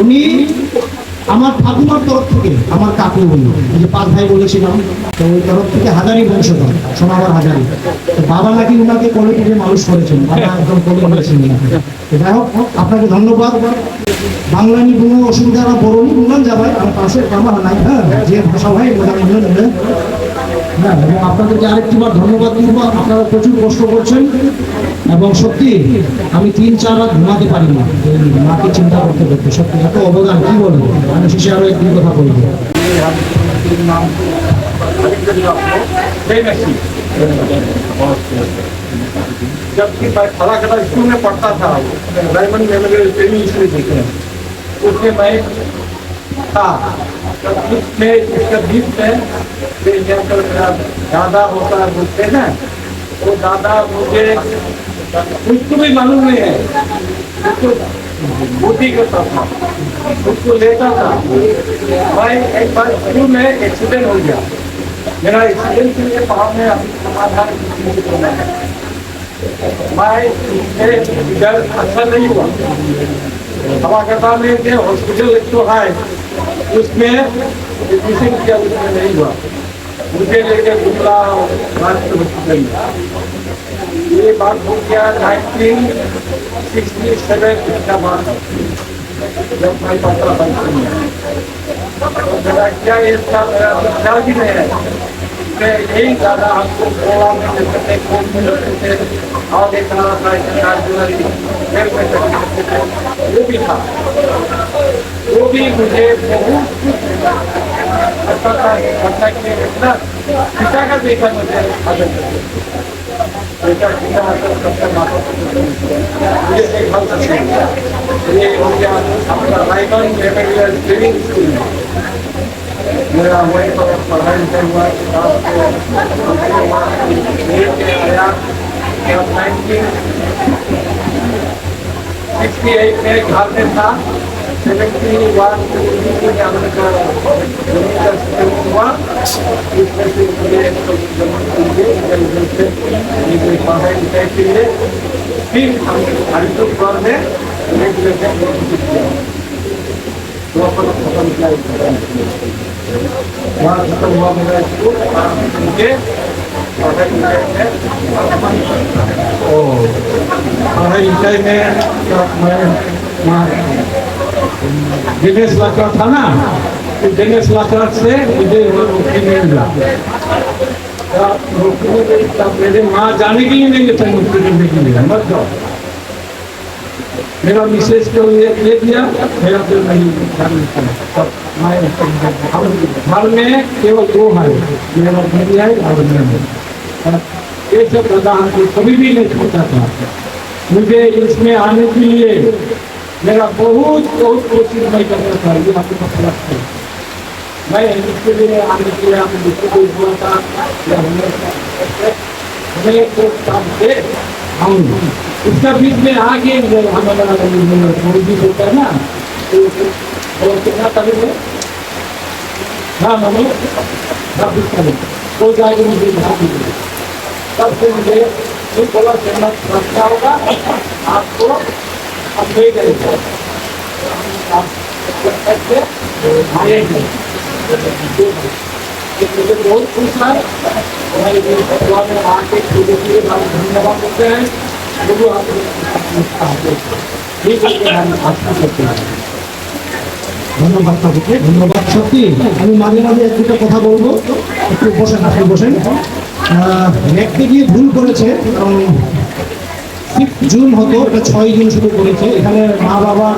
উনি আমার ঠাকুমার তরফ থেকে, আমার কাকু উনি, এই যে 5 ভাই বলেছিলাম, তো ওই তরফ থেকে হাজারি বংশধর, সোনাবার হাজারি। তো বাবা নাকি ওনাকে কোলে পিঠে মানুষ করেছেন, বাবা একদম কোলে বলেছেন। যাই হোক, আপনাকে ধন্যবাদ। বাংলা নিয়ে কোনো অসুবিধা না, বড়নি বললাম যা ভাই আমার পাশে আমার নাই, হ্যাঁ যে ভাষা ভাই হ্যাঁ। এবং আপনাদেরকে আরেকটিবার ধন্যবাদ দিব, আপনারা প্রচুর কষ্ট করছেন এবং সত্যি আমি 3-4 রাত ঘুমাতে পারি না মাকে চিন্তা করতে করতে, সত্যি এত অবদান কি বলবো। আমি শেষে আরো একদিন কথা বলবো। जबकि मैं फलाकटा स्कूल में पढ़ता था, डायमंड मेमोरियल ट्रेनिंग स्कूल में, उसमें मैं था। उसमें इसका बीच में मेरा दादा होता है, बोलते हैं वो दादा मुझे उसको भी मालूम नहीं है, उसको बुद्धि करता था, उसको लेता था। भाई एक बार स्कूल में एक्सीडेंट हो गया, मेरा एक्सीडेंट के लिए पाँव में अभी समाधान मैं इधर अच्छा नहीं हुआ। हवागता में जो हॉस्पिटल एक तो है उसमें एडमिशन किया, उसमें नहीं हुआ, मुझे लेके गुमला राष्ट्र हॉस्पिटल में। ये बात हो गया 1967 का बात, जब मैं पता बचपन में मेरा क्या ये था, मेरा तो ख्याल भी नहीं है। मैं यही दादा हमको गोवा में करते खूब मिलते थे और देखना था वो भी था, वो भी मुझे बहुत अच्छा था। अच्छा कि इतना पिता का देखा मुझे आदत बेटा पिता सबसे माता मुझे देखभाल करते हैं। ये हो गया अपना डायमंड मेमोरियल ट्रेनिंग स्कूल में मेरा वही पर पढ़ाई हुआ। किताब को लेके आया, 1968 में घर में था। 71 में हमने का जमीन का स्कूल हुआ, इसमें से मुझे पढ़ाई लिखाई के लिए फिर हम हरिद्वार में खत्म किया। वहाँ खत्म हुआ मेरा स्कूल, मुझे पढ़ाई लिखाई में मैं दिनेश लाकड़ था ना, तो दिनेश लाकड़ से मुझे नौकरी नहीं मिला। मेरे माँ जाने के लिए नहीं देता नौकरी करने के लिए, मत जाओ। मेरा मिसेज को ले दिया, मेरा दिल नहीं घर में केवल 2 है, मेरा बीवी है और मैं। ये सब प्रधान कभी भी नहीं छोड़ता था। मुझे इसमें आने के लिए मेरा बहुत कोशिश नहीं करता था। ये आपको पता है, मैं इसके लिए आने के लिए आपने दूसरे को हुआ था, हमें तो काम से हम उसका बीच में आगे हमारा भी होता है ना, तो कितना तारीख है, हाँ मनो 26 तारीख तो जाएगी मुझे तब से मुझे बोला चलना रखना होगा आपको, हम नहीं करेंगे मुझे बहुत खुश है। हमारे भगवान में आके धन्यवाद देते हैं। ধন্যবাদ তাদেরকে, ধন্যবাদ। সত্যি আমি মাঝে মাঝে এক দুটো কথা বলবো, একটু বসেন, আপনি বসেন। লিখতে গিয়ে ভুল করেছে, কারণ 6 জুন হতো, এটা 6 জুন শুরু করেছে। এখানে মা বাবার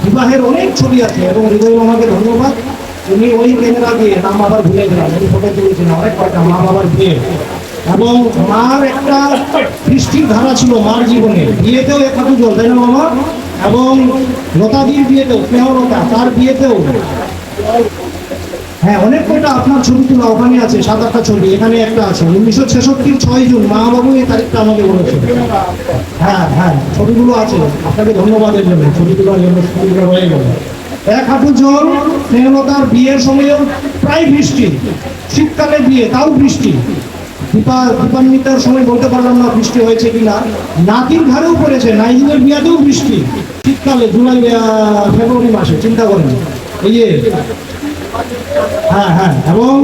বিবাহের অনেক ছবি আছে এবং হৃদয় মামাকে ধন্যবাদ, উনি ওই ক্যামেরা দিয়ে নাম আবার ভুলে গেলাম, উনি ফটো তুলেছেন অনেক কয়টা মা বাবার বিয়ে। এবং মার একটা বৃষ্টির ধারা ছিল মার জীবনে, বিয়েতেও 1 হাঁটু জল, তাই না মামা? এবং লতাদির বিয়েতেও, স্নেহলতা তার বিয়েতেও, হ্যাঁ অনেক কয়টা আপনার ছবি তোলা ওখানে আছে, 7-8টা ছবি, এখানে একটা আছে। 1966 6 জুন মা বাবু এই তারিখটা আমাকে বলেছে। হ্যাঁ হ্যাঁ ছবিগুলো আছে, আপনাকে ধন্যবাদের জন্য, ছবি তোলার জন্য ছবিগুলো হয়ে গেল। 1 হাঁটু জল, স্নেহলতার বিয়ের সময়ও প্রায় বৃষ্টি, শীতকালে বিয়ে তাও বৃষ্টি, দীপান্বিতার সময় বলতে পারলাম না বৃষ্টি হয়েছে কিনা, নাতির ঘরেও পড়েছে, নাইজিনের বিয়াতেও বৃষ্টি, শীতকালে জুলাই ফেব্রুয়ারি মাসে, চিন্তা করেন। এই যে হ্যাঁ হ্যাঁ, এবং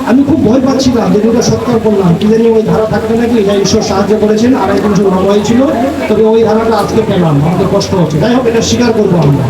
আমি খুব ভয় পাচ্ছিলাম যে দুটো সৎকার করলাম, কি জানি ওই ধারা থাকবে নাকি, যা ঈশ্বর সাহায্য করেছেন, 2.5 বছর ভালো হয়েছিল, তবে ওই ধারাটা আজকে পেলাম, আমাদের কষ্ট হচ্ছে। যাই হোক, এটা স্বীকার করবো আমরা।